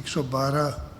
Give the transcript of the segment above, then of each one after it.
112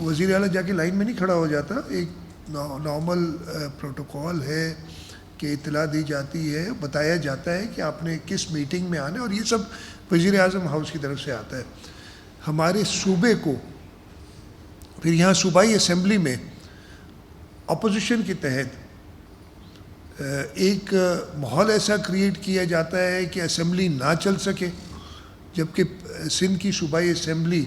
وزیر اعلیٰ جا کے لائن میں نہیں کھڑا ہو جاتا, ایک نارمل پروٹوکول ہے کہ اطلاع دی جاتی ہے, بتایا جاتا ہے کہ آپ نے کس میٹنگ میں آنا ہے, اور یہ سب وزیر اعظم ہاؤس کی طرف سے آتا ہے. ہمارے صوبے کو پھر یہاں صوبائی اسمبلی میں اپوزیشن کے تحت ایک ماحول ایسا کریٹ کیا جاتا ہے کہ اسمبلی نہ چل سکے, جبکہ سندھ کی صوبائی اسمبلی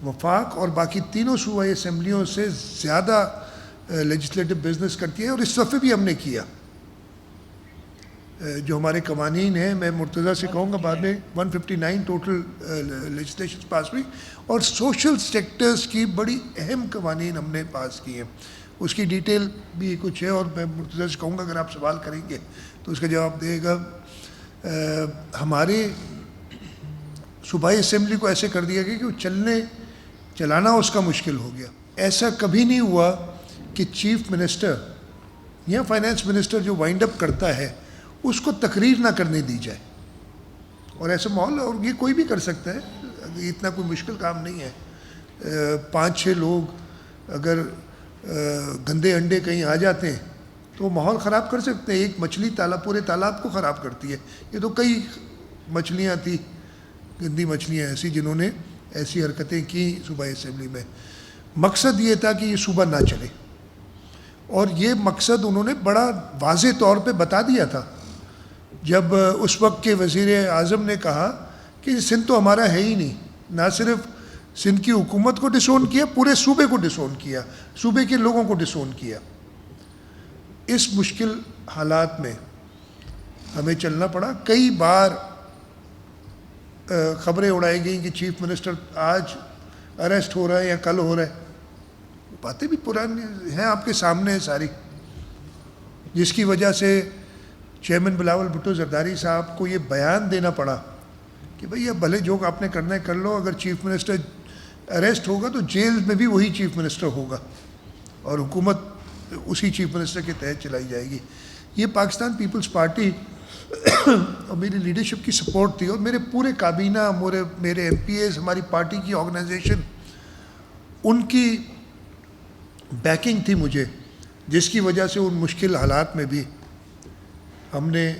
وفاق اور باقی تینوں صوبائی اسمبلیوں سے زیادہ لیجسلیٹو بزنس کرتی ہے, اور اس دفعہ بھی ہم نے کیا. جو ہمارے قوانین ہیں, میں مرتضیٰ سے کہوں گا بعد میں 159 ٹوٹل لیجسلیشن پاس ہوئی, اور سوشل سیکٹرز کی بڑی اہم قوانین ہم نے پاس کی ہیں. اس کی ڈیٹیل بھی کچھ ہے, اور میں مرتضیٰ سے کہوں گا اگر آپ سوال کریں گے تو اس کا جواب دے گا. ہمارے صوبائی اسمبلی کو ایسے کر دیا گیا کہ وہ چلانا اس کا مشکل ہو گیا. ایسا کبھی نہیں ہوا کہ چیف منسٹر یا فائنانس منسٹر جو وائنڈ اپ کرتا ہے اس کو تقریر نہ کرنے دی جائے, اور ایسا ماحول, اور یہ کوئی بھی کر سکتا ہے, اتنا کوئی مشکل کام نہیں ہے. 5-6 لوگ اگر گندے انڈے کہیں آ جاتے ہیں تو وہ ماحول خراب کر سکتے ہیں. ایک مچھلی پورے تالاب کو خراب کرتی ہے. یہ تو کئی مچھلیاں تھیں, گندی مچھلیاں ایسی, جنہوں نے ایسی حرکتیں کی صوبائی اسمبلی میں. مقصد یہ تھا کہ یہ صوبہ نہ چلے, اور یہ مقصد انہوں نے بڑا واضح طور پہ بتا دیا تھا جب اس وقت کے وزیر اعظم نے کہا کہ سندھ تو ہمارا ہے ہی نہیں. نہ صرف سندھ کی حکومت کو ڈسون کیا, پورے صوبے کو ڈسون کیا, صوبے کے لوگوں کو ڈسون کیا. اس مشکل حالات میں ہمیں چلنا پڑا. کئی بار خبریں اڑائی گئیں کہ چیف منسٹر آج اریسٹ ہو رہا ہے یا کل ہو رہا ہے. باتیں بھی پرانی ہیں, آپ کے سامنے ہیں ساری, جس کی وجہ سے چیئرمین بلاول بھٹو زرداری صاحب کو یہ بیان دینا پڑا کہ بھئی اب بھلے جو آپ نے کرنا ہے کر لو, اگر چیف منسٹر اریسٹ ہوگا تو جیل میں بھی وہی چیف منسٹر ہوگا, اور حکومت اسی چیف منسٹر کے تحت چلائی جائے گی. یہ پاکستان پیپلز پارٹی اور میری لیڈرشپ کی سپورٹ تھی, اور میرے پورے کابینہ, میرے ایم پی ایز, ہماری پارٹی کی آرگنائزیشن, ان کی بیکنگ تھی مجھے, جس کی وجہ سے ان مشکل حالات میں بھی ہم نے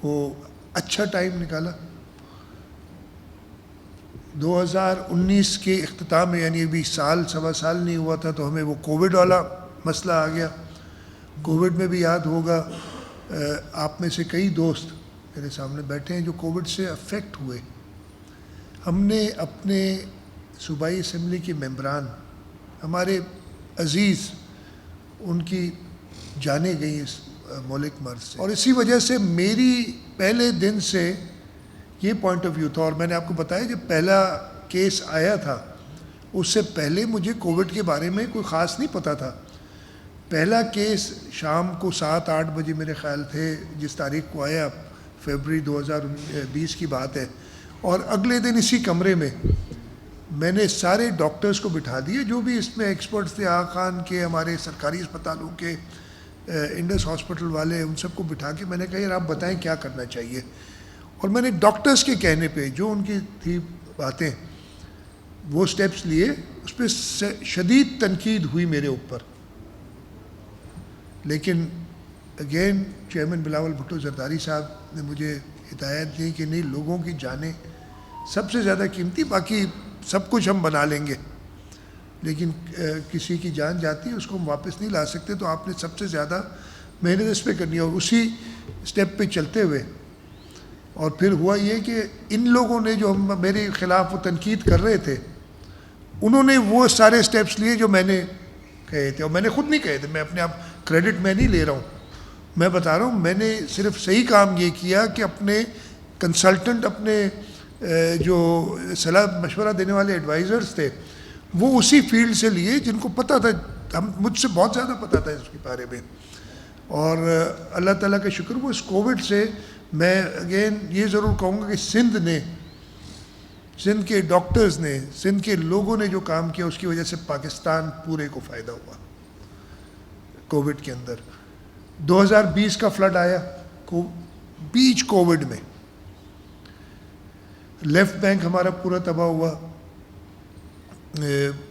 وہ اچھا ٹائم نکالا. 2019 کے اختتام میں, یعنی ابھی سوا سال نہیں ہوا تھا, تو ہمیں وہ کووڈ والا مسئلہ آ گیا. کووڈ میں بھی یاد ہوگا آپ میں سے کئی دوست میرے سامنے بیٹھے ہیں جو کووڈ سے افیکٹ ہوئے. ہم نے اپنے صوبائی اسمبلی کے ممبران, ہمارے عزیز, ان کی جانیں گئیں اس ملک مرض سے, اور اسی وجہ سے میری پہلے دن سے یہ پوائنٹ آف ویو تھا. اور میں نے آپ کو بتایا جب پہلا کیس آیا تھا اس سے پہلے مجھے کووڈ کے بارے میں کوئی خاص نہیں پتہ تھا. پہلا کیس شام کو 7-8 بجے میرے خیال تھے, جس تاریخ کو آیا, فیبرری 2020 کی بات ہے, اور اگلے دن اسی کمرے میں میں نے سارے ڈاکٹرز کو بٹھا دیے جو بھی اس میں ایکسپرٹس تھے, آغا خان کے, ہمارے سرکاری اسپتالوں کے, انڈس ہاسپٹل والے, ان سب کو بٹھا کے میں نے کہا یار آپ بتائیں کیا کرنا چاہیے. اور میں نے ڈاکٹرز کے کہنے پہ جو ان کی تھی باتیں, وہ سٹیپس لیے. اس پہ شدید تنقید ہوئی میرے اوپر, لیکن اگین چیئرمین بلاول بھٹو زرداری صاحب نے مجھے ہدایت دی کہ نہیں, لوگوں کی جانیں سب سے زیادہ قیمتی, باقی سب کچھ ہم بنا لیں گے, لیکن کسی کی جان جاتی ہے اس کو ہم واپس نہیں لا سکتے, تو آپ نے سب سے زیادہ محنت اس پہ کرنی ہے. اور اسی سٹیپ پہ چلتے ہوئے, اور پھر ہوا یہ کہ ان لوگوں نے جو میرے خلاف وہ تنقید کر رہے تھے, انہوں نے وہ سارے سٹیپس لیے جو میں نے کہے تھے, اور میں نے خود نہیں کہے تھے, میں اپنے آپ کریڈٹ میں نہیں لے رہا ہوں, میں بتا رہا ہوں میں نے صرف صحیح کام یہ کیا کہ اپنے کنسلٹنٹ, اپنے جو صلاح مشورہ دینے والے ایڈوائزرز تھے, وہ اسی فیلڈ سے لیے جن کو پتہ تھا, مجھ سے بہت زیادہ پتہ تھا اس کے بارے میں. اور اللہ تعالیٰ کا شکر, وہ اس کووڈ سے میں اگین یہ ضرور کہوں گا کہ سندھ کے ڈاکٹرز نے, سندھ کے لوگوں نے جو کام کیا, اس کی وجہ سے پاکستان پورے کو فائدہ ہوا. کووڈ کے اندر 2020 کا فلڈ آیا بیچ کووڈ میں, لیفٹ بینک ہمارا پورا تباہ ہوا.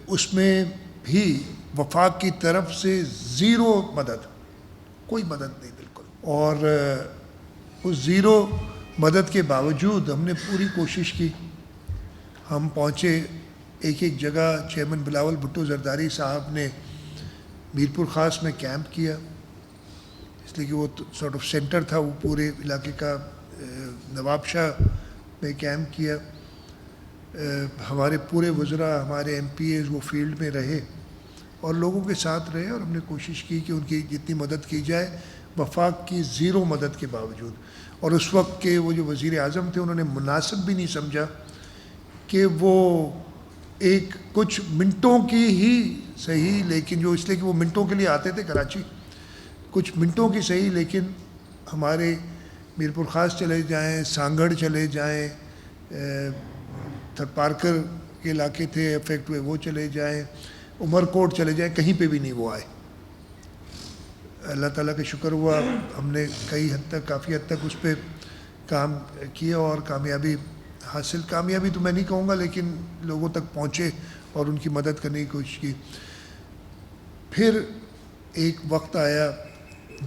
اس میں بھی وفاق کی طرف سے زیرو مدد، کوئی مدد نہیں بالکل. اور اس زیرو مدد کے باوجود ہم نے پوری کوشش کی. ہم پہنچے ایک ایک جگہ. چیئرمین بلاول بھٹو زرداری صاحب نے میرپور خاص میں کیمپ کیا، اس لیے کہ وہ سارٹ آف سینٹر تھا وہ پورے علاقے کا. نواب شاہ میں کیمپ کیا. ہمارے پورے وزراء، ہمارے ایم پی ایز وہ فیلڈ میں رہے اور لوگوں کے ساتھ رہے، اور ہم نے کوشش کی کہ ان کی جتنی مدد کی جائے وفاق کی زیرو مدد کے باوجود. اور اس وقت کے وہ جو وزیر اعظم تھے انہوں نے مناسب بھی نہیں سمجھا کہ وہ ایک کچھ منٹوں کی ہی صحیح، لیکن جو اس لیے کہ وہ منٹوں کے لیے آتے تھے کراچی، کچھ منٹوں کی صحیح، لیکن ہمارے میرپور خاص چلے جائیں، سانگڑ چلے جائیں، تھرپارکر کے علاقے تھے افیکٹ ہوئے وہ چلے جائیں، عمر کوٹ چلے جائیں، کہیں پہ بھی نہیں وہ آئے. اللہ تعالیٰ کا شکر ہوا، ہم نے کافی حد تک اس پہ کام کیا اور کامیابی تو میں نہیں کہوں گا، لیکن لوگوں تک پہنچے اور ان کی مدد کرنے کی کوشش کی. پھر ایک وقت آیا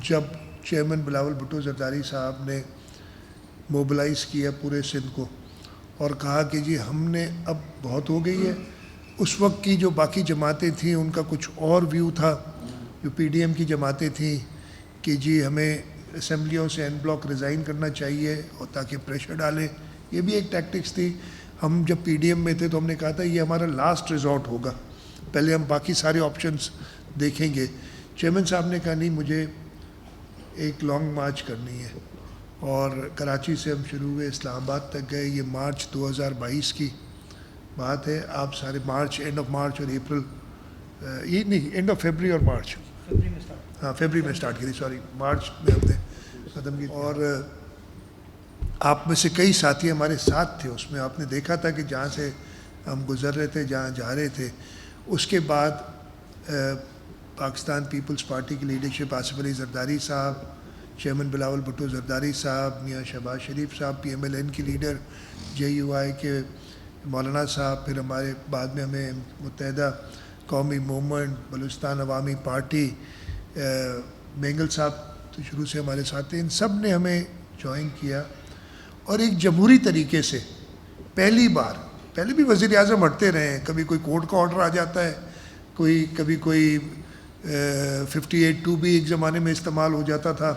جب چیئرمین بلاول بھٹو زرداری صاحب نے موبلائز کیا پورے سندھ کو اور کہا کہ جی ہم نے اب بہت ہو گئی ہے. اس وقت کی جو باقی جماعتیں تھیں ان کا کچھ اور ویو تھا، جو پی ڈی ایم کی جماعتیں تھیں کہ جی ہمیں اسمبلیوں سے این بلاک ریزائن کرنا چاہیے اور تاکہ پریشر ڈالیں. یہ بھی ایک ٹیکٹکس تھی. ہم جب پی ڈی ایم میں تھے تو ہم نے کہا تھا یہ ہمارا لاسٹ ریزورٹ ہوگا، پہلے ہم باقی سارے آپشنس دیکھیں گے. چیئرمین صاحب نے کہا نہیں، مجھے ایک لانگ مارچ کرنی ہے، اور کراچی سے ہم شروع ہوئے، اسلام آباد تک گئے. یہ مارچ 2022 کی بات ہے. آپ سارے مارچ، اینڈ آف مارچ اور اپریل، یہ نہیں، اینڈ آف فیبری اور مارچ، فیبری میں اسٹارٹ کی تھی، سوری، مارچ میں ہم نے ختم کی. اور آپ میں سے کئی ساتھی ہمارے ساتھ تھے اس میں. آپ نے دیکھا تھا کہ جہاں سے ہم گزر رہے تھے، جہاں جا رہے تھے. اس کے بعد پاکستان پیپلز پارٹی کی لیڈرشپ، آصف علی زرداری صاحب، چیئرمین بلاول بھٹو زرداری صاحب، میاں شہباز شریف صاحب پی ایم ایل این کی لیڈر، جے یو آئی کے مولانا صاحب، پھر ہمارے بعد میں ہمیں متحدہ قومی موومنٹ، بلوچستان عوامی پارٹی، مینگل صاحب تو شروع سے ہمارے ساتھ تھے. ان سب نے ہمیں جوائن کیا اور ایک جمہوری طریقے سے پہلی بار، پہلے بھی وزیر اعظم ہٹتے رہے ہیں، کبھی کوئی کورٹ کا آرڈر آ جاتا ہے، کبھی کوئی 58(2)B ایک زمانے میں استعمال ہو جاتا تھا.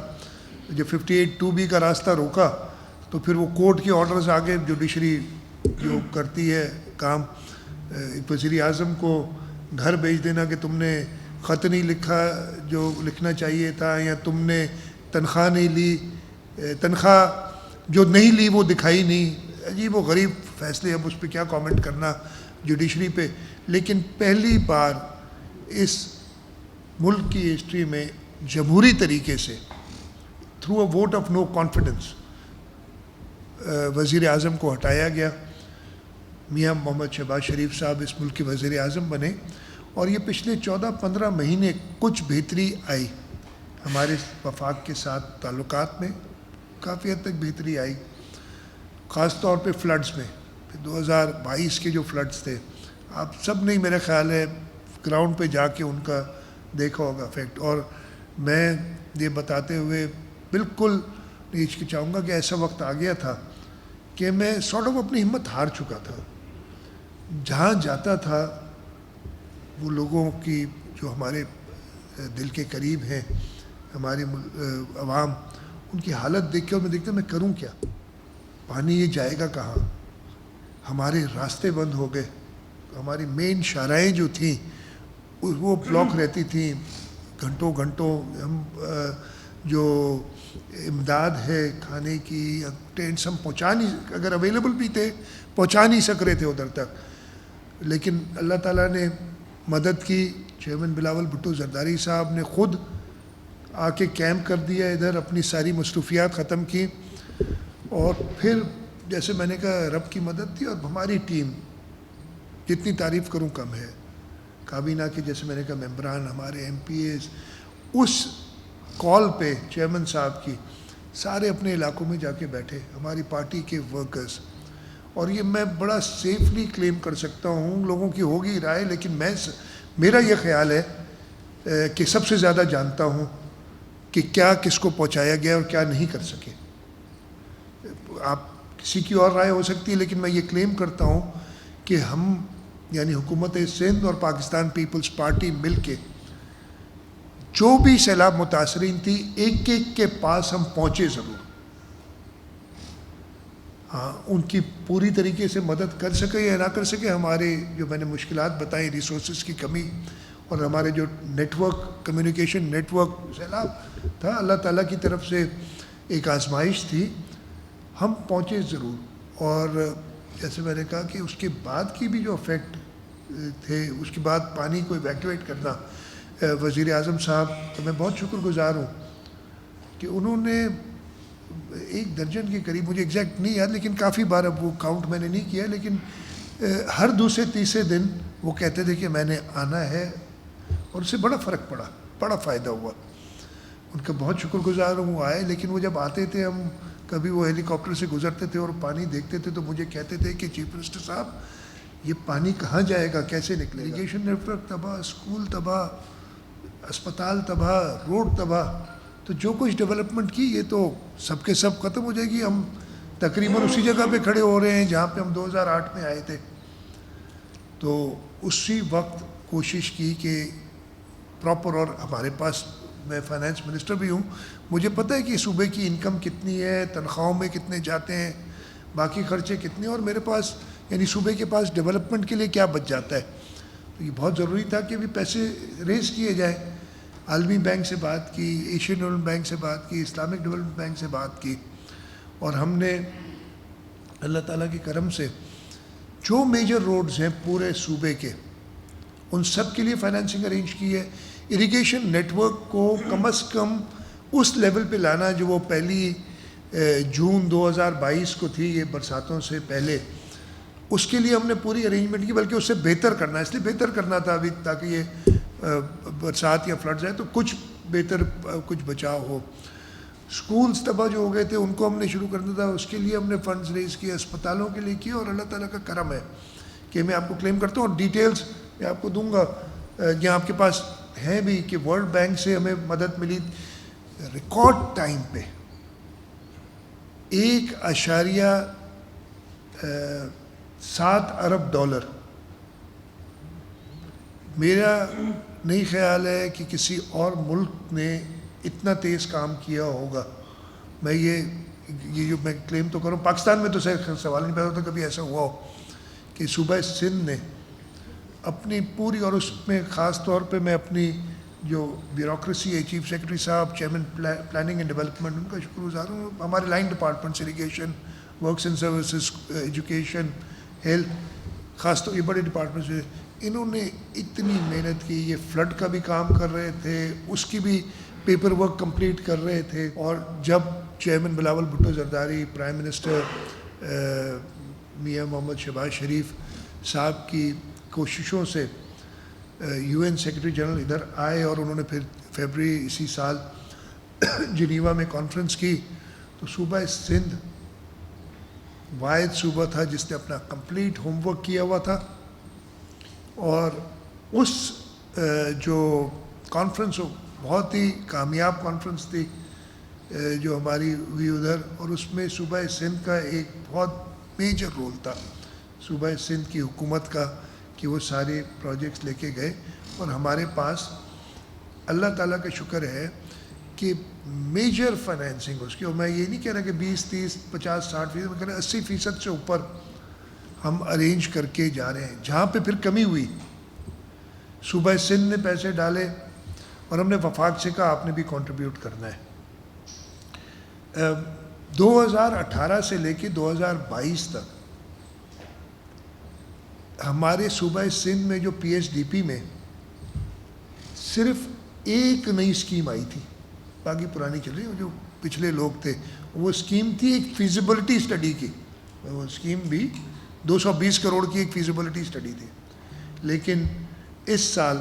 جب 58(2)B کا راستہ روکا تو پھر وہ کورٹ کے آرڈرز آگے، جوڈیشری جو کرتی ہے کام، ایک وزیر اعظم کو گھر بھیج دینا کہ تم نے خط نہیں لکھا جو لکھنا چاہیے تھا، یا تم نے تنخواہ نہیں لی، تنخواہ جو نہیں لی وہ دکھائی نہیں. عجیب و غریب فیصلے. اب اس پہ کیا کامنٹ کرنا جوڈیشری پہ. لیکن پہلی بار اس ملک کی ہسٹری میں جمہوری طریقے سے through a vote of no confidence وزیر اعظم کو ہٹایا گیا. میاں محمد شہباز شریف صاحب اس ملک کے وزیر اعظم بنے، اور یہ پچھلے 14-15 مہینے کچھ بہتری آئی ہمارے وفاق کے ساتھ تعلقات میں، کافی حد تک بہتری آئی، خاص طور پہ فلڈز میں. 2022 کے جو فلڈز تھے، آپ سب نے میرا خیال ہے گراؤنڈ پہ جا کے ان کا دیکھا ہوگا افیکٹ. اور میں یہ بتاتے ہوئے بالکل نہیں ہچکچاؤں گا کہ ایسا وقت آ گیا تھا کہ میں سارٹ آف اپنی ہمت ہار چکا تھا. جہاں جاتا تھا وہ لوگوں کی جو ہمارے دل کے قریب ہیں، ہمارے عوام، ان کی حالت دیکھ کے اور میں دیکھتا میں کروں کیا، پانی یہ جائے گا کہاں. ہمارے راستے بند ہو گئے، ہماری مین شاہراہیں جو تھیں وہ بلاک رہتی تھیں گھنٹوں. ہم جو امداد ہے کھانے کی، ٹینٹس ہم پہنچا نہیں، اگر اویلیبل بھی تھے پہنچا نہیں سک رہے تھے ادھر تک. لیکن اللہ تعالیٰ نے مدد کی. چیئرمین بلاول بھٹو زرداری صاحب نے خود آ کے کیمپ کر دیا ادھر، اپنی ساری مصروفیات ختم کی. اور پھر جیسے میں نے کہا رب کی مدد تھی، اور ہماری ٹیم، جتنی تعریف کروں کم ہے. کابینہ کے جیسے میں نے کہا ممبران، ہمارے ایم پی ایز، اس کال پہ چیئرمین صاحب کی سارے اپنے علاقوں میں جا کے بیٹھے، ہماری پارٹی کے ورکرز. اور یہ میں بڑا سیفلی کلیم کر سکتا ہوں، لوگوں کی ہوگی رائے، لیکن میرا یہ خیال ہے کہ سب سے زیادہ جانتا ہوں کہ کیا کس کو پہنچایا گیا اور کیا نہیں کر سکے. آپ کسی کی اور رائے ہو سکتی ہے، لیکن میں یہ کلیم کرتا ہوں کہ ہم یعنی حکومت سندھ اور پاکستان پیپلز پارٹی مل کے جو بھی سیلاب متاثرین تھی ایک ایک کے پاس ہم پہنچے ضرور. ہاں، ان کی پوری طریقے سے مدد کر سکے یا نہ کر سکے، ہمارے جو میں نے مشکلات بتائیں، ریسورسز کی کمی اور ہمارے جو network, communication network, سیلاب تھا، اللہ تعالیٰ کی طرف سے ایک آزمائش تھی، ہم پہنچے ضرور. اور جیسے میں نے کہا کہ اس کے بعد کی بھی جو افیکٹ تھے، اس کے بعد پانی کو ایویکویٹ کرنا، وزیر اعظم صاحب تو میں بہت شکر گزار ہوں کہ انہوں نے 1 درجن کے قریب، مجھے ایگزیکٹ نہیں یاد لیکن کافی بار، اب وہ کاؤنٹ میں نے نہیں کیا، لیکن ہر دوسرے تیسرے دن وہ کہتے تھے کہ میں نے آنا ہے، اور اس سے بڑا فرق پڑا، بڑا فائدہ ہوا. ان کا بہت شکر گزار ہوں وہ آئے. لیکن وہ جب آتے تھے، ہم کبھی وہ ہیلی کاپٹر سے گزرتے تھے اور پانی دیکھتے تھے تو مجھے کہتے تھے کہ چیف منسٹر صاحب یہ پانی کہاں جائے گا، کیسے نکلے گا؟ اریگیشن نیٹ ورک تباہ، اسکول تباہ، اسپتال تباہ، روڈ تباہ. تو جو کچھ ڈیولپمنٹ کی یہ تو سب کے سب ختم ہو جائے گی. ہم تقریباً اسی جگہ پہ کھڑے ہو رہے ہیں جہاں پہ ہم 2008 میں آئے تھے. تو اسی وقت کوشش کی کہ پراپر، اور ہمارے پاس، میں فائنانس منسٹر بھی ہوں، مجھے پتہ ہے کہ صوبے کی انکم کتنی ہے، تنخواہوں میں کتنے جاتے ہیں، باقی خرچے کتنے ہیں، اور میرے پاس یعنی صوبے کے پاس ڈیولپمنٹ کے لیے کیا بچ جاتا ہے. تو یہ بہت ضروری تھا کہ بھی پیسے ریز کیے جائیں. عالمی بینک سے بات کی، ایشین ڈیولپمنٹ بینک سے بات کی، اسلامک ڈیولپمنٹ بینک سے بات کی، اور ہم نے اللہ تعالیٰ کے کرم سے جو میجر روڈز ہیں پورے صوبے کے، ان سب کے لیے فائنینسنگ ارینج کی ہے. اریگیشن نیٹ ورک کو کم از کم اس لیول پہ لانا جو وہ پہلی جون 2022 کو تھی، یہ برساتوں سے پہلے، اس کے لیے ہم نے پوری ارینجمنٹ کی، بلکہ اس سے بہتر کرنا، اس لیے بہتر کرنا تھا ابھی تاکہ یہ برسات یا فلڈ جائے تو کچھ بہتر، کچھ بچاؤ ہو. سکولز تباہ جو ہو گئے تھے ان کو ہم نے شروع کرنا تھا، اس کے لیے ہم نے فنڈز ریز کیے، اسپتالوں کے لیے کیے. اور اللہ تعالیٰ کا کرم ہے کہ میں آپ کو کلیم کرتا ہوں، اور ڈیٹیلز میں آپ کو دوں گا یہاں آپ کے پاس ہیں بھی، کہ ورلڈ بینک سے ہمیں مدد ملی ریکارڈ ٹائم پہ $1.7 ارب. میرا نہیں خیال ہے کہ کسی اور ملک نے اتنا تیز کام کیا ہوگا. میں یہ جو میں کلیم تو کروں، پاکستان میں تو سوال نہیں پیدا ہوتا کبھی ایسا ہوا ہو کہ صوبہ سندھ نے اپنی پوری، اور اس میں خاص طور پہ میں اپنی جو بیوروکریسی ہے، چیف سیکرٹری صاحب، چیئرمین پلاننگ اینڈ ڈیولپمنٹ، ان کا شکر گزار ہوں. ہمارے line departments, irrigation, works and services, education, health, خاص طور یہ بڑے ڈپارٹمنٹس ہیں، انہوں نے اتنی محنت کی. یہ فلڈ کا بھی کام کر رہے تھے، اس کی بھی پیپر ورک کمپلیٹ کر رہے تھے. اور جب chairman Bilawal Bhutto Zardari, prime minister میاں محمد شہباز شریف صاحب کی کوششوں سے UN سیکرٹری جنرل ادھر آئے، اور انہوں نے پھر فیبرری اسی سال جنیوا میں کانفرنس کی، تو صوبہ سندھ واحد صوبہ تھا جس نے اپنا کمپلیٹ ہوم ورک کیا ہوا تھا. اور اس جو کانفرنس بہت ہی کامیاب کانفرنس تھی جو ہماری ہوئی ادھر، اور اس میں صوبہ سندھ کا ایک بہت میجر رول تھا، صوبہ سندھ کی حکومت کا، کہ وہ سارے پروجیکٹس لے کے گئے. اور ہمارے پاس اللہ تعالیٰ کا شکر ہے کہ میجر فائنینسنگ اس کی، اور میں یہ نہیں کہہ رہا کہ 20, 30, 50, 60%، میں کہہ رہا 80% سے اوپر ہم ارینج کر کے جا رہے ہیں. جہاں پہ پھر کمی ہوئی، صوبہ سندھ نے پیسے ڈالے، اور ہم نے وفاق سے کہا آپ نے بھی کنٹریبیوٹ کرنا ہے. 2018 سے لے کے 2022 تک ہمارے صوبہ سندھ میں جو PSDP میں صرف ایک نئی اسکیم آئی تھی، باقی پرانی چل رہی، جو پچھلے لوگ تھے. وہ اسکیم تھی ایک فیزیبلٹی اسٹڈی کی، وہ اسکیم بھی 220 کروڑ کی ایک فیزیبلٹی اسٹڈی تھی. لیکن اس سال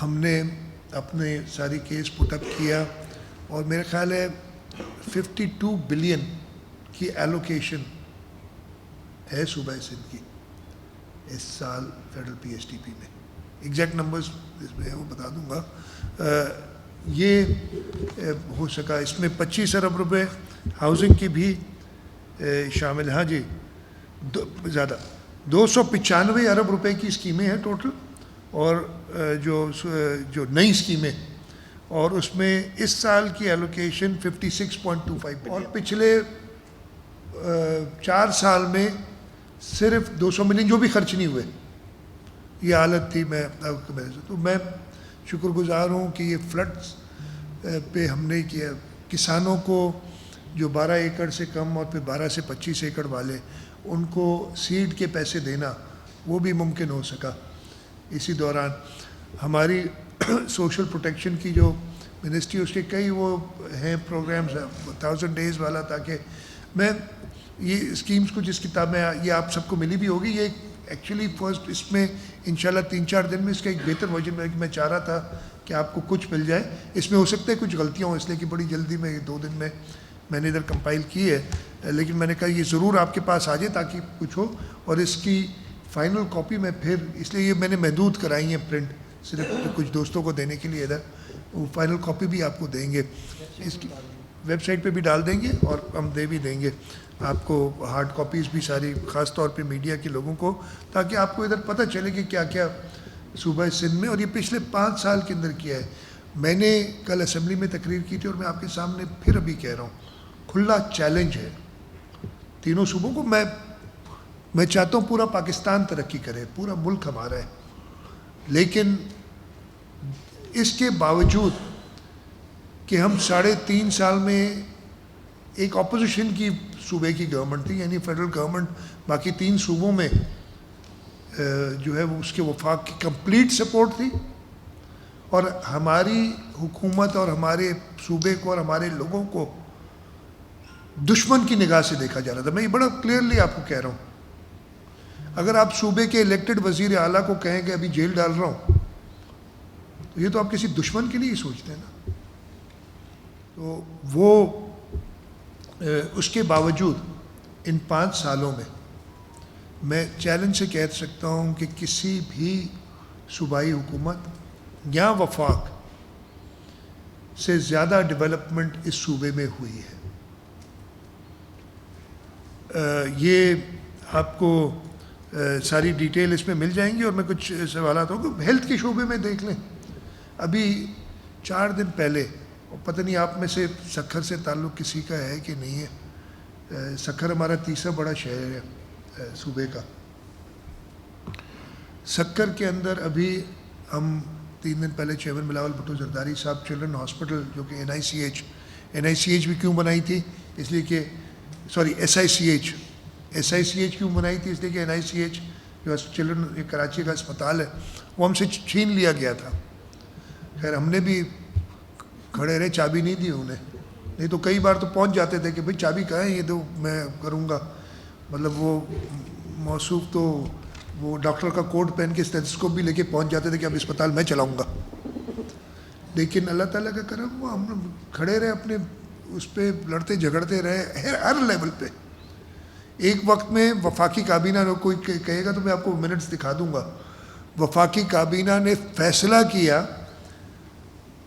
ہم نے اپنے ساری کیس پٹ اپ کیا، اور میرا خیال ہے 52 بلین کی ایلوکیشن ہے صوبہ سندھ کی. اس سال federal P S T P میں. ایگزیکٹ نمبرز اس میں وہ بتا دوں گا. یہ ہو سکا. اس میں 25 ارب روپے ہاؤسنگ کی بھی شامل. ہاں جی, زیادہ 295 ارب روپے کی اسکیمیں ہیں ٹوٹل, اور جو نئی اسکیمیں, اور اس میں اس سال کی ایلوکیشن 56.25 اور پچھلے 4 سال میں صرف 200 ملین جو بھی خرچ نہیں ہوئے. یہ حالت تھی. تو میں شکر گزار ہوں کہ یہ فلڈز پہ ہم نے کیا. کسانوں کو جو 12 ایکڑ سے کم اور پھر 12 سے 25 ایکڑ والے, ان کو سیڈ کے پیسے دینا وہ بھی ممکن ہو سکا. اسی دوران ہماری سوشل پروٹیکشن کی جو منسٹری, اس کے کئی وہ ہیں پروگرامز, 1000 ڈیز والا, تاکہ میں یہ اسکیمز کو, جس کتاب میں یہ آپ سب کو ملی بھی ہوگی, یہ ایکچولی فرسٹ اس میں انشاءاللہ 3-4 دن میں اس کا ایک بہتر ورژن میں چاہ رہا تھا کہ آپ کو کچھ مل جائے. اس میں ہو سکتا ہے کچھ غلطیاں ہوں, اس لیے کہ بڑی جلدی میں 2 دن میں نے ادھر کمپائل کی ہے, لیکن میں نے کہا یہ ضرور آپ کے پاس آ جائے تاکہ کچھ ہو. اور اس کی فائنل کاپی میں پھر, اس لیے یہ میں نے محدود کرائی ہیں پرنٹ, صرف کچھ دوستوں کو دینے کے لیے ادھر. وہ فائنل کاپی بھی آپ کو دیں گے, اس کی ویب سائٹ پہ بھی ڈال دیں گے, اور ہم دے بھی دیں گے آپ کو ہارڈ کاپیز بھی ساری, خاص طور پہ میڈیا کے لوگوں کو, تاکہ آپ کو ادھر پتہ چلے کہ کیا کیا صوبہ سندھ میں, اور یہ پچھلے 5 سال کے اندر کیا ہے. میں نے کل اسمبلی میں تقریر کی تھی, اور میں آپ کے سامنے پھر ابھی کہہ رہا ہوں, کھلا چیلنج ہے تینوں صوبوں کو. میں چاہتا ہوں پورا پاکستان ترقی کرے, پورا ملک ہمارا ہے, لیکن اس کے باوجود کہ ہم 3.5 سال میں ایک اپوزیشن کی صوبے کی گورنمنٹ تھی, یعنی فیڈرل گورنمنٹ, باقی 3 صوبوں میں جو ہے وہ اس کے وفاق کی کمپلیٹ سپورٹ تھی, اور ہماری حکومت اور ہمارے صوبے کو اور ہمارے لوگوں کو دشمن کی نگاہ سے دیکھا جا رہا تھا. میں یہ بڑا کلیئرلی آپ کو کہہ رہا ہوں. اگر آپ صوبے کے الیکٹڈ وزیر اعلیٰ کو کہیں کہ ابھی جیل ڈال رہا ہوں, تو یہ تو آپ کسی دشمن کے لیے ہی سوچتے ہیں نا. تو وہ اس کے باوجود ان 5 سالوں میں چیلنج سے کہہ سکتا ہوں کہ کسی بھی صوبائی حکومت یا وفاق سے زیادہ ڈیولپمنٹ اس صوبے میں ہوئی ہے. یہ آپ کو ساری ڈیٹیل اس میں مل جائیں گی, اور میں کچھ سوالات ہوں. ہیلتھ کے شعبے میں دیکھ لیں, ابھی 4 دن پہلے, پتہ نہیں آپ میں سے سکھر سے تعلق کسی کا ہے کہ نہیں ہے. سکھر ہمارا تیسرا بڑا شہر ہے صوبے کا. سکھر کے اندر ابھی ہم 3 دن پہلے چیئرمین بلاول بھٹو زرداری صاحب چلڈرن ہاسپٹل, جو کہ این آئی سی ایچ بھی کیوں بنائی تھی, اس لیے کہ ایس آئی سی ایچ کیوں بنائی تھی, اس لیے کہ این آئی سی ایچ جو چلڈرن کراچی کا اسپتال ہے وہ ہم سے چھین لیا گیا تھا. خیر ہم نے بھی کھڑے رہے, چابی نہیں دی انہیں, نہیں تو کئی بار تو پہنچ جاتے تھے کہ بھئی چابی کہاں ہے, یہ تو میں کروں گا. مطلب وہ موصوف تو وہ ڈاکٹر کا کوٹ پہن کے اسٹیتھوسکوپ بھی لے کے پہنچ جاتے تھے کہ اب اسپتال میں چلاؤں گا. لیکن اللہ تعالیٰ کا کرم, وہ ہم کھڑے رہے اپنے اس پہ, لڑتے جھگڑتے رہے ہر لیول پہ. ایک وقت میں وفاقی کابینہ نے, کوئی کہے گا تو میں آپ کو منٹس دکھا دوں گا, وفاقی کابینہ نے فیصلہ کیا,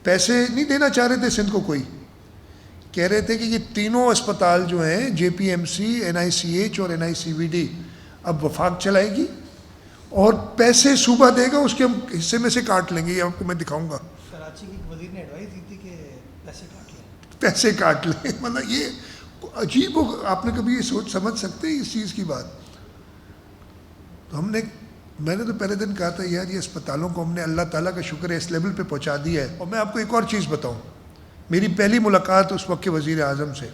پیسے نہیں دینا چاہ رہے تھے سندھ کو کوئی, کہہ رہے تھے کہ یہ تینوں اسپتال جو ہیں, جے پی ایم سی, این آئی سی ایچ اور این آئی سی وی ڈی, اب وفاق چلائے گی اور پیسے صوبہ دے گا, اس کے ہم حصے میں سے کاٹ لیں گے. یہ آپ کو میں دکھاؤں گا. کراچی کی وزیر نے ایڈوائز دی تھی کہ پیسے کاٹ لیں. مطلب یہ عجیب ہو, آپ نے کبھی یہ سمجھ سکتے ہیں اس چیز کی بات. تو میں نے تو پہلے دن کہا تھا یار یہ اسپتالوں کو ہم نے اللہ تعالیٰ کا شکر ہے اس لیول پہ پہنچا دیا ہے. اور میں آپ کو ایک اور چیز بتاؤں, میری پہلی ملاقات اس وقت کے وزیر اعظم سے,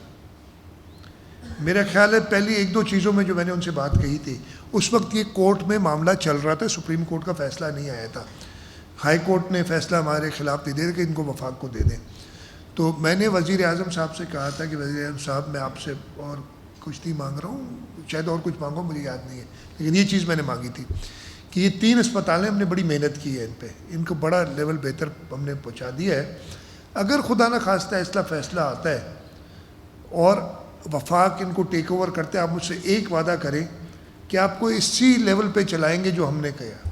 میرا خیال ہے پہلی 1-2 چیزوں میں جو میں نے ان سے بات کہی تھی, اس وقت یہ کورٹ میں معاملہ چل رہا تھا, سپریم کورٹ کا فیصلہ نہیں آیا تھا, ہائی کورٹ نے فیصلہ ہمارے خلاف دے دیا کہ ان کو وفاق کو دے دیں. تو میں نے وزیر اعظم صاحب سے کہا تھا کہ وزیر اعظم صاحب میں آپ سے اور کچھ نہیں مانگ رہا ہوں, شاید اور کچھ مانگو مجھے یاد نہیں ہے, لیکن یہ چیز میں نے مانگی تھی کہ یہ 3 اسپتالیں ہم نے بڑی محنت کی ہے ان پہ, ان کو بڑا لیول بہتر ہم نے پہنچا دیا ہے. اگر خدا نہ خواستہ ایسا فیصلہ آتا ہے اور وفاق ان کو ٹیک اوور کرتے ہیں, آپ مجھ سے ایک وعدہ کریں کہ آپ کو اسی لیول پہ چلائیں گے جو ہم نے کہا.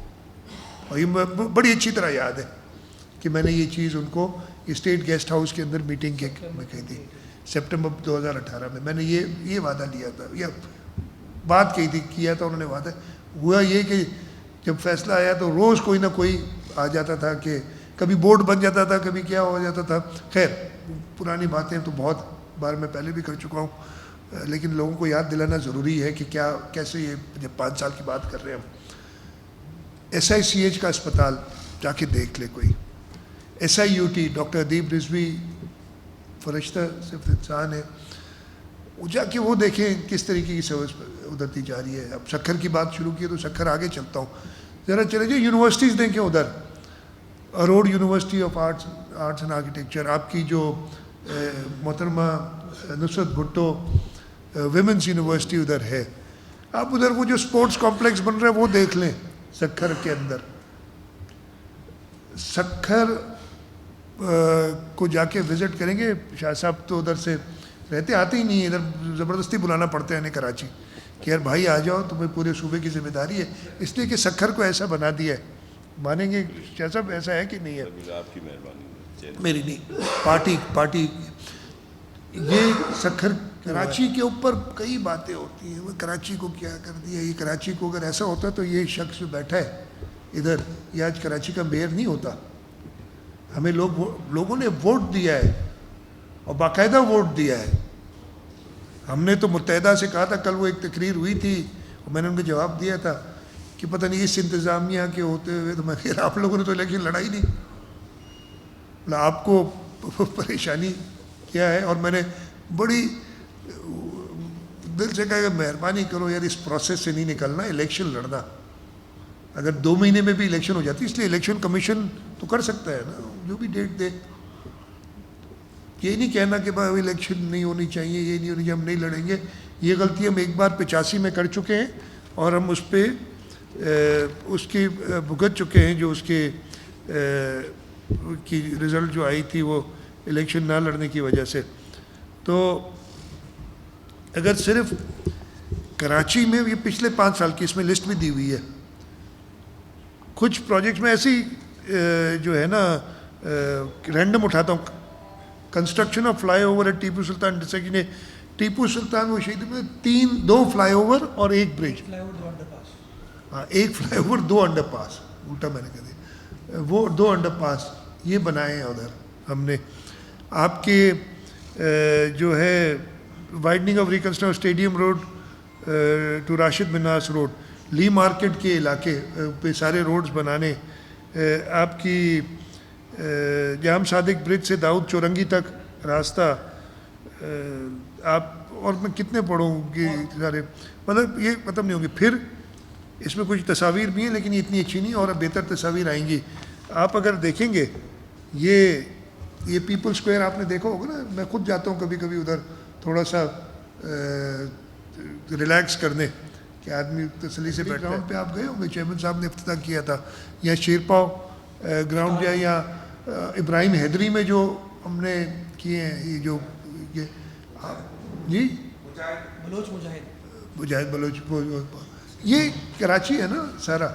اور یہ بڑی اچھی طرح یاد ہے کہ میں نے یہ چیز ان کو اسٹیٹ گیسٹ ہاؤس کے اندر میٹنگ کے میں کہی تھی سپٹمبر 2018 میں. میں نے یہ وعدہ لیا تھا, یا بات کہی تھی, کیا تھا انہوں نے وعدہ. ہوا یہ کہ جب فیصلہ آیا تو روز کوئی نہ کوئی آ جاتا تھا, کہ کبھی بورڈ بن جاتا تھا, کبھی کیا ہو جاتا تھا. خیر پرانی باتیں تو بہت بار میں پہلے بھی کر چکا ہوں, لیکن لوگوں کو یاد دلانا ضروری ہے کہ کیسے یہ جب 5 سال کی بات کر رہے ہیں ہم. SICH کا اسپتال جا کے دیکھ لے کوئی, SIUT ڈاکٹر ادیب رضوی فرشتہ صرف انسان ہے, وہ جا کے وہ دیکھیں کس طریقے کی سروس ادھر دی جا رہی ہے. اب سکھر کی بات شروع کی ہے تو سکھر آگے چلتا ہوں, ذرا چلے جائیں یونیورسٹیز دیکھیں ادھر. Aror university of arts and architecture, آپ کی جو محترمہ نصرت بھٹو ویمنس یونیورسٹی ادھر ہے. آپ ادھر وہ جو اسپورٹس کمپلیکس بن رہا ہے وہ دیکھ لیں سکھر کے اندر. سکھر کو جا کے وزٹ کریں گے. شاہ صاحب تو ادھر سے رہتے آتے ہی نہیں, ادھر زبردستی بلانا پڑتا ہے انہیں کراچی کہ یار بھائی آ جاؤ, تمہیں پورے صوبے کی ذمہ داری ہے, اس لیے کہ سکھر کو ایسا بنا دیا ہے. مانیں گے شاہ صاحب ایسا ہے کہ نہیں ہے؟ آپ کی مہربانی, میری نہیں, پارٹی یہ سکھر کراچی کے اوپر کئی باتیں ہوتی ہیں. وہ کراچی کو کیا کر دیا, یہ کراچی کو اگر ایسا ہوتا تو یہ شخص جو بیٹھا ہے ادھر یہ آج کراچی کا میئر نہیں ہوتا. ہمیں لوگوں نے ووٹ دیا ہے اور باقاعدہ ووٹ دیا ہے. ہم نے تو متحدہ سے کہا تھا, کل وہ ایک تقریر ہوئی تھی اور میں نے ان کو جواب دیا تھا کہ پتہ نہیں اس انتظامیہ کے ہوتے ہوئے تو میں کہہ رہا آپ لوگوں نے تو الیکشن لڑائی نہیں, آپ کو پریشانی کیا ہے. اور میں نے بڑی دل سے کہا کہ مہربانی کرو یار اس پروسیس سے نہیں نکلنا, الیکشن لڑنا. اگر 2 مہینے میں بھی الیکشن ہو جاتی, اس لیے الیکشن کمیشن تو کر سکتا ہے نا, جو بھی ڈیٹ دے. یہ نہیں کہنا کہ بھائی الیکشن نہیں ہونی چاہیے, یہ نہیں ہونی چاہیے, ہم نہیں لڑیں گے. یہ غلطی ہم ایک بار 85 میں کر چکے ہیں اور ہم اس پہ اس کی بھگت چکے ہیں, جو اس کے کی رزلٹ جو آئی تھی وہ الیکشن نہ لڑنے کی وجہ سے. تو اگر صرف کراچی میں یہ پچھلے 5 سال کی اس میں لسٹ بھی دی ہوئی ہے, کچھ پروجیکٹس میں ایسی جو ہے نا رینڈم اٹھاتا ہوں. کنسٹرکشن آف فلائی اوور ہے ٹیپو سلطان, جیسے کہ ٹیپو سلطان وہ شہید میں 2 فلائی اوور اور 1 برج. ہاں, 1 فلائی اوور 2 انڈر پاس, الٹا میں نے کہہ دیا, وہ 2 انڈر پاس یہ بنائے ہیں ادھر ہم نے. آپ کے جو ہے widening of reconstruct stadium road to Rashid Minhas road, Lea market کے علاقے پہ سارے روڈز بنانے. آپ کی جام صادق برج سے داؤد چورنگی تک راستہ. آپ اور میں کتنے پڑھوں گی سارے, مطلب یہ ختم نہیں ہوں گے. پھر اس میں کچھ تصاویر بھی ہیں لیکن اتنی اچھی نہیں, اور بہتر تصاویر آئیں گی. آپ اگر دیکھیں گے یہ پیپل اسکوائر آپ نے دیکھا ہوگا نا, میں خود جاتا ہوں کبھی کبھی ادھر تھوڑا سا ریلیکس کرنے کہ آدمی تسلی سے بیٹھ. گراؤنڈ پہ آپ گئے ہوں گے, چیئرمین صاحب نے افتتاح کیا تھا, یا شیرپاؤ گراؤنڈ یا ابراہیم حیدری میں جو ہم نے کیے ہیں, یہ جو جی مجاہد بلوچ, یہ کراچی ہے نا سارا.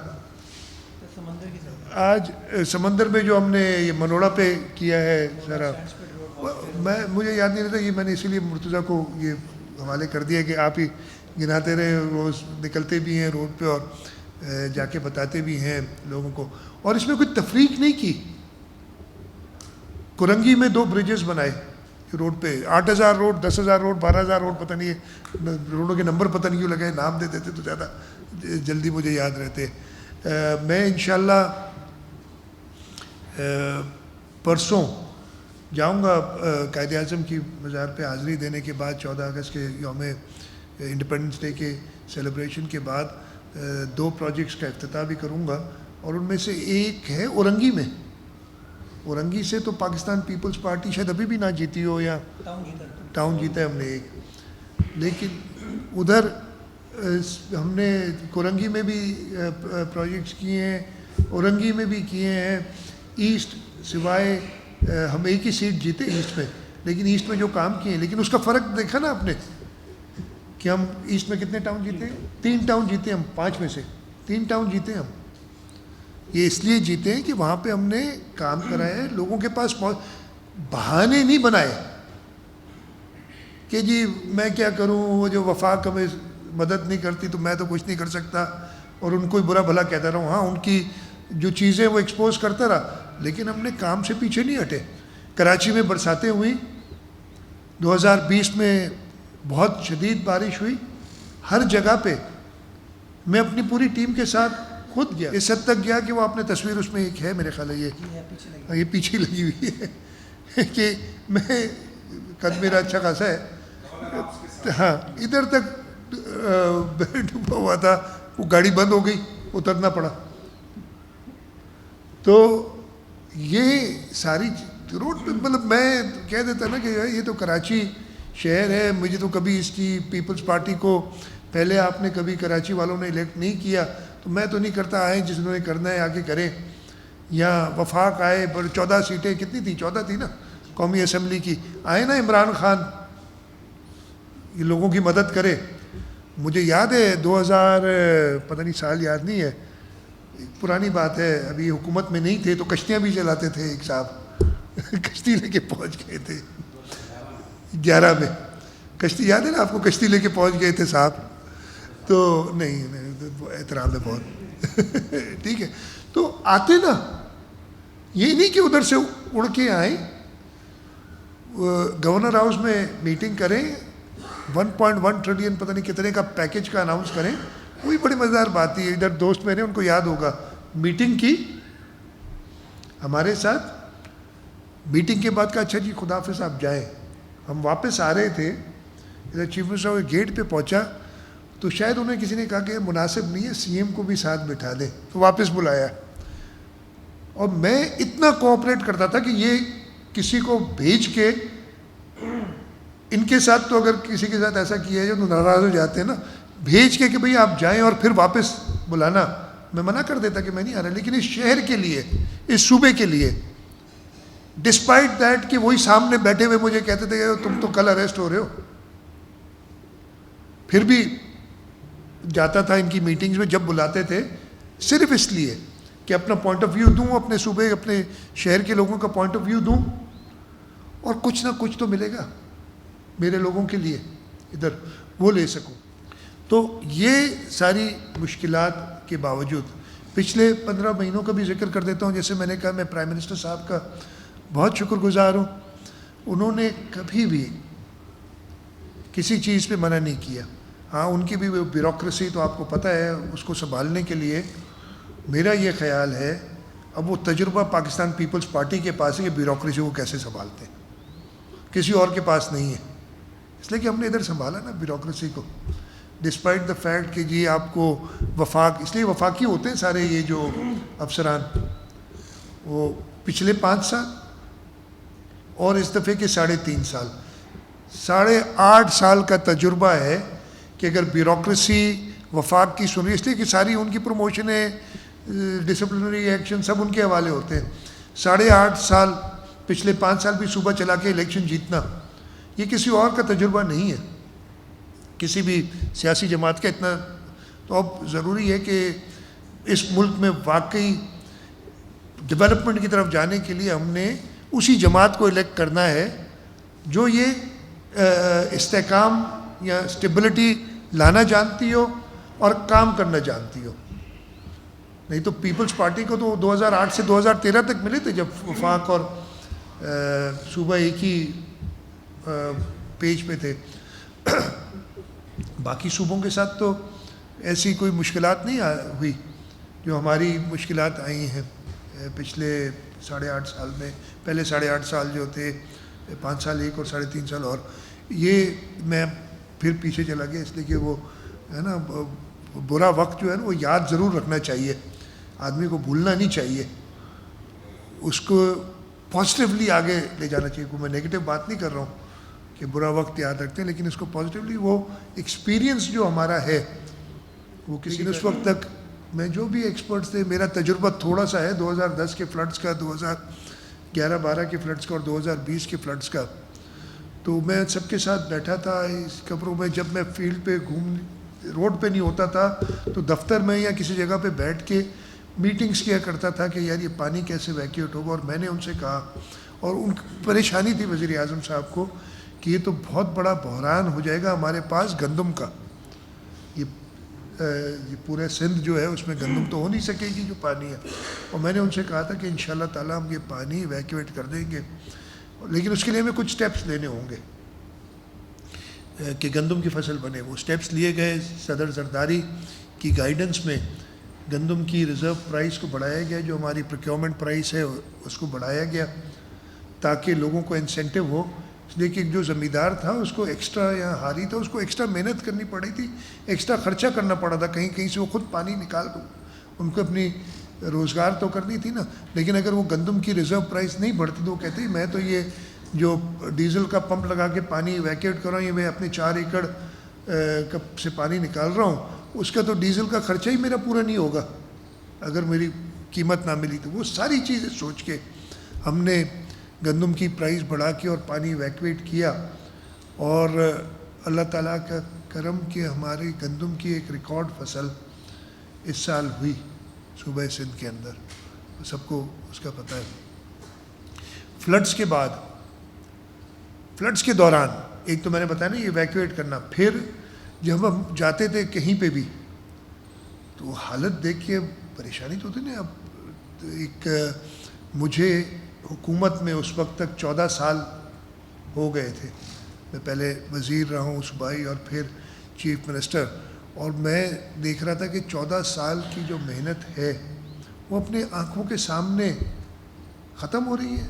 آج سمندر میں جو ہم نے یہ منوڑا پہ کیا ہے سارا, مجھے یاد نہیں رہتا, یہ میں نے اسی لیے مرتضیٰ کو یہ حوالے کر دیا کہ آپ ہی گناتے رہے, روز نکلتے بھی ہیں روڈ پہ اور جا کے بتاتے بھی ہیں لوگوں کو. اور اس میں کوئی تفریق نہیں کی. کرنگی میں 2 بریجز بنائے روڈ پہ, 8,000 روڈ, 10,000 روڈ, 12,000 روڈ, پتہ نہیں ہے روڈوں کے نمبر پتہ نہیں کیوں لگائے, نام دے دیتے تو زیادہ جلدی مجھے یاد رہتے. میں انشاءاللہ پرسوں جاؤں گا قائد اعظم کی مزار پہ حاضری دینے کے بعد, 14 اگست کے یوم انڈیپینڈنس ڈے کے سیلیبریشن کے بعد 2 پروجیکٹس کا افتتاح بھی کروں گا. اور ان میں سے ایک ہے اورنگی میں. اورنگی سے تو پاکستان پیپلز پارٹی شاید ابھی بھی نہ جیتی ہو, یا ٹاؤن جیتا ہے ہم نے ایک, لیکن ادھر ہم نے کورنگی میں بھی پروجیکٹس کیے ہیں, اورنگی میں بھی کیے ہیں. ایسٹ سوائے ہم ایک ہی سیٹ جیتے ایسٹ میں, لیکن ایسٹ میں جو کام کیے ہیں, لیکن اس کا فرق دیکھا نا آپ نے کہ ہم ایسٹ میں کتنے ٹاؤن جیتے ہیں؟ 3 ٹاؤن جیتے ہم 5 میں سے 3 ٹاؤن جیتے ہم. یہ اس لیے جیتے ہیں کہ وہاں پہ ہم نے کام کرایا ہے, لوگوں کے پاس بہانے نہیں بنائے کہ جی میں کیا کروں, وہ جو وفاق ہمیں مدد نہیں کرتی تو میں تو کچھ نہیں کر سکتا, اور ان کو برا بھلا کہتا رہا ہوں. ہاں ان کی جو چیزیں وہ ایکسپوز کرتا رہا, لیکن ہم نے کام سے پیچھے نہیں ہٹے. کراچی میں برساتیں ہوئی, 2020 میں بہت شدید بارش ہوئی, ہر جگہ پہ میں اپنی پوری ٹیم کے ساتھ خود گیا, اس حد تک گیا کہ وہ اپنے تصویر اس میں ایک ہے میرے خیال ہے یہ پیچھے لگی ہوئی ہے کہ میں قد میرا اچھا خاصا ہے, ہاں ادھر تک ڈوبا ہوا تھا, وہ گاڑی بند ہو گئی, اترنا پڑا. تو یہ ساری روڈ پہ مطلب میں کہہ دیتا نا کہ یہ تو کراچی شہر ہے, مجھے تو کبھی اس کی پیپلز پارٹی کو پہلے آپ نے کبھی کراچی والوں نے الیکٹ نہیں کیا تو میں تو نہیں کرتا, آئیں جس نے کرنا ہے آگے کریں. یا وفاق آئے 14 سیٹیں کتنی تھیں, 14 تھی نا قومی اسمبلی کی, آئے نا عمران خان یہ لوگوں کی مدد کرے. مجھے یاد ہے 2000 پتہ نہیں سال یاد نہیں ہے, پرانی بات ہے, ابھی حکومت میں نہیں تھے تو کشتیاں بھی چلاتے تھے ایک صاحب کشتی لے کے پہنچ گئے تھے 11 میں, کشتی یاد ہے نا آپ کو, کشتی لے کے پہنچ گئے تھے صاحب. تو نہیں احترام ہے بہت ٹھیک ہے. تو آتے نا, یہ نہیں کہ ادھر سے اڑ کے آئیں, گورنر ہاؤس میں میٹنگ کریں, 1.1 ٹریلین پتہ نہیں کتنے کا پیکج کا اناؤنس کریں. وہی بڑی مزیدار بات تھی. ادھر دوست میرے ان کو یاد ہوگا, میٹنگ کی ہمارے ساتھ, میٹنگ کے بعد کہا اچھا جی خدا حافظ آپ جائیں. ہم واپس آ رہے تھے, ادھر چیف منسٹر گیٹ پہ پہنچا تو شاید انہیں کسی نے کہا کہ مناسب نہیں ہے سی ایم کو بھی ساتھ بٹھا دیں, تو واپس بلایا. اور میں اتنا کوآپریٹ کرتا تھا کہ یہ کسی کو بھیج کے, ان کے ساتھ تو اگر کسی کے ساتھ ایسا کیا ہے جو ناراض ہو جاتے ہیں نا, بھیج کے کہ بھئی آپ جائیں اور پھر واپس بلانا, میں منع کر دیتا کہ میں نہیں آ رہا. لیکن اس شہر کے لیے, اس صوبے کے لیے, ڈسپائٹ دیٹ کہ وہی سامنے بیٹھے ہوئے مجھے کہتے تھے کہ تم تو کل اریسٹ ہو رہے ہو, پھر بھی جاتا تھا ان کی میٹنگز میں جب بلاتے تھے, صرف اس لیے کہ اپنا پوائنٹ آف ویو دوں, اپنے صوبے اپنے شہر کے لوگوں کا پوائنٹ آف ویو دوں, اور کچھ نہ کچھ تو ملے گا میرے لوگوں کے لیے ادھر وہ لے سکوں. تو یہ ساری مشکلات کے باوجود پچھلے 15 مہینوں کا بھی ذکر کر دیتا ہوں. جیسے میں نے کہا میں پرائم منسٹر صاحب کا بہت شکر گزار ہوں, انہوں نے کبھی بھی کسی چیز پہ منع نہیں کیا. ہاں ان کی بھی بیوروکریسی تو آپ کو پتہ ہے, اس کو سنبھالنے کے لیے میرا یہ خیال ہے, اب وہ تجربہ پاکستان پیپلز پارٹی کے پاس ہے کہ بیوروکریسی کو کیسے سنبھالتے ہیں, کسی اور کے پاس نہیں ہے. اس لیے کہ ہم نے ادھر سنبھالا نا بیوروکریسی کو, ڈسپائٹ دا فیکٹ کہ جی آپ کو وفاق, اس لیے وفاقی ہوتے ہیں سارے یہ جو افسران, وہ پچھلے 5 سال اور اس دفعے کے 3.5 سال, 8.5 سال کا تجربہ ہے کہ اگر بیوروکریسی وفاق کی سنی, اس لیے کہ ساری ان کی پروموشنیں, ڈسپلنری ایکشن سب ان کے حوالے ہوتے ہیں. 8.5 سال, پچھلے 5 سال بھی صوبہ چلا کے الیکشن جیتنا, یہ کسی اور کا تجربہ نہیں ہے, کسی بھی سیاسی جماعت کا اتنا. تو اب ضروری ہے کہ اس ملک میں واقعی ڈیولپمنٹ کی طرف جانے کے لیے ہم نے اسی جماعت کو الیکٹ کرنا ہے جو یہ استحکام یا اسٹیبلٹی لانا جانتی ہو اور کام کرنا جانتی ہو. نہیں تو پیپلز پارٹی کو تو 2008 سے 2013 تک ملے تھے جب وفاق اور صوبہ ایک ہی پیج پہ تھے. باقی صوبوں کے ساتھ تو ایسی کوئی مشکلات نہیں ہوئی جو ہماری مشکلات آئی ہیں پچھلے 8.5 سال میں. پہلے 8.5 سال جو تھے, 5 سال ایک اور 3.5 سال اور, یہ میں پھر پیچھے چلا گیا اس لیے کہ وہ ہے نا برا وقت جو ہے نا وہ یاد ضرور رکھنا چاہیے, آدمی کو بھولنا نہیں چاہیے, اس کو پازیٹیولی آگے لے جانا چاہیے. کو میں نیگیٹو بات نہیں کر رہا ہوں کہ برا وقت یاد رکھتے ہیں, لیکن اس کو پازیٹیولی وہ ایکسپیرینس جو ہمارا ہے وہ کسی نے اس وقت تک, میں جو بھی ایکسپرٹس تھے, میرا تجربہ تھوڑا سا ہے 2010 کے فلڈس کا, 2011-12 کے فلڈس کا اور 2020 کے فلڈس کا, تو میں سب کے ساتھ بیٹھا تھا اس کمروں میں. جب میں فیلڈ پہ روڈ پہ نہیں ہوتا تھا تو دفتر میں یا کسی جگہ پہ بیٹھ کے میٹنگز کیا کرتا تھا کہ یار یہ پانی کیسے ویکیوٹ ہوگا. اور میں نے ان سے کہا, اور ان پریشانی تھی وزیر اعظم صاحب کو, کہ یہ تو بہت بڑا بحران ہو جائے گا ہمارے پاس گندم کا. یہ پورے سندھ جو ہے اس میں گندم تو ہو نہیں سکے گی جو پانی ہے. اور میں نے ان سے کہا تھا کہ انشاءاللہ تعالیٰ ہم یہ پانی ایویکویٹ کر دیں گے, لیکن اس کے لیے ہمیں کچھ سٹیپس لینے ہوں گے کہ گندم کی فصل بنے. وہ سٹیپس لیے گئے. صدر زرداری کی گائیڈنس میں گندم کی ریزرو پرائس کو بڑھایا گیا, جو ہماری پروکیورمنٹ پرائس ہے اس کو بڑھایا گیا تاکہ لوگوں کو انسینٹیو ہو. اس لیے کہ جو زمیندار تھا اس کو ایکسٹرا یا ہاری تھا, اس کو ایکسٹرا محنت کرنی پڑی تھی, ایکسٹرا خرچہ کرنا پڑا تھا, کہیں کہیں سے وہ خود پانی نکال دو, ان کو اپنی روزگار تو کرنی تھی نا. لیکن اگر وہ گندم کی ریزرو پرائس نہیں بڑھتی تو وہ کہتے ہیں میں تو یہ جو ڈیزل کا پمپ لگا کے پانی ویکیوٹ کر رہا ہوں, یہ میں اپنے 4 ایکڑ سے پانی نکال رہا ہوں, اس کا تو ڈیزل کا خرچہ ہی میرا پورا نہیں ہوگا اگر میری قیمت نہ ملی. تو وہ ساری چیزیں سوچ کے ہم نے گندم کی پرائز بڑھا کے اور پانی ایویکویٹ کیا. اور اللہ تعالیٰ کا کرم کہ ہماری گندم کی ایک ریکارڈ فصل اس سال ہوئی صوبہ سندھ کے اندر, سب کو اس کا پتہ ہے. فلڈز کے بعد, فلڈز کے دوران ایک تو میں نے بتایا نا یہ ایویکویٹ کرنا, پھر جب ہم جاتے تھے کہیں پہ بھی تو حالت دیکھ کے پریشانی تو ہوتی نا. اب ایک مجھے حکومت میں اس وقت تک 14 سال ہو گئے تھے, میں پہلے وزیر رہا ہوں صوبائی اور پھر چیف منسٹر, اور میں دیکھ رہا تھا کہ 14 سال کی جو محنت ہے وہ اپنے آنکھوں کے سامنے ختم ہو رہی ہے.